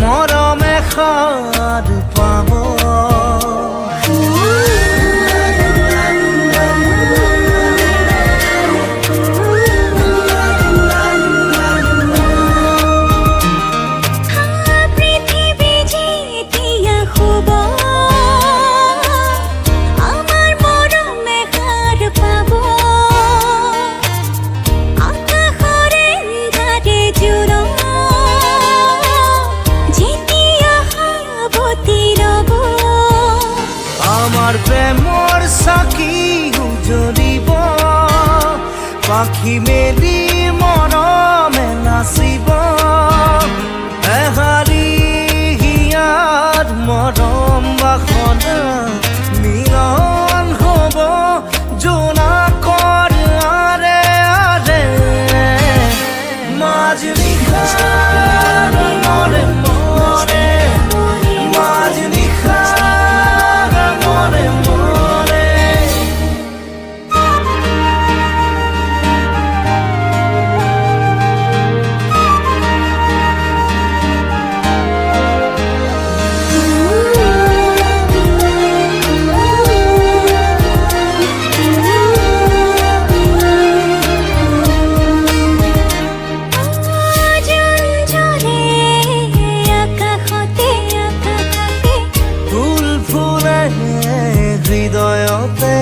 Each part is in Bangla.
মরমে খাদ পাব পৃথিবী যেতিয়া হব আমার মরমে খাদ পাব আকাশৰে ধাৰে জোৰ আমার প্রেমর সাকি জ্বলিব পাখি মেলি মরমে নাচিব এহারি হিয়ার মরম বাসনা মিলন হব জোনাকৰ আৰে আৰে মাঝ নিশাৰ মনে মনে মাঝ নিশাৰ মনে মনে হৃদয়তে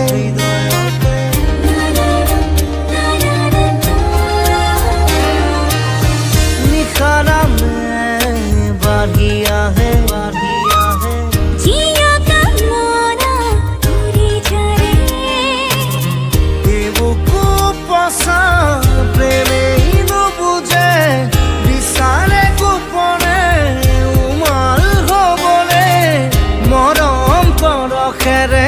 নিশানামে বাঢ়ি আহে জিয়া কামনা কৰি যায় বুকু পচা প্ৰেমে নুবুজে বিচাৰে গোপনে উমাল হবলে মৰম পৰশেৰে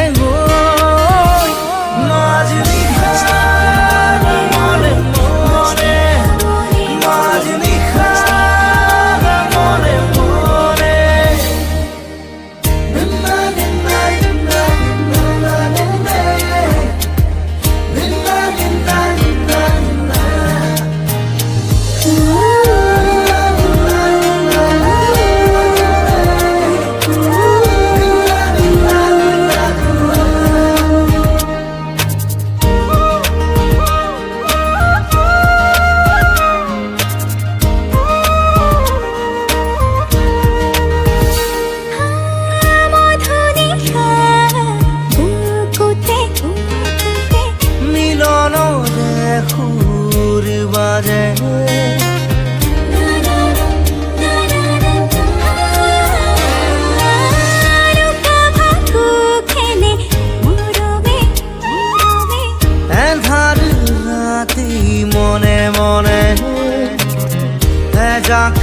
সুর বাজে এধার রাতি মনে মনে যাক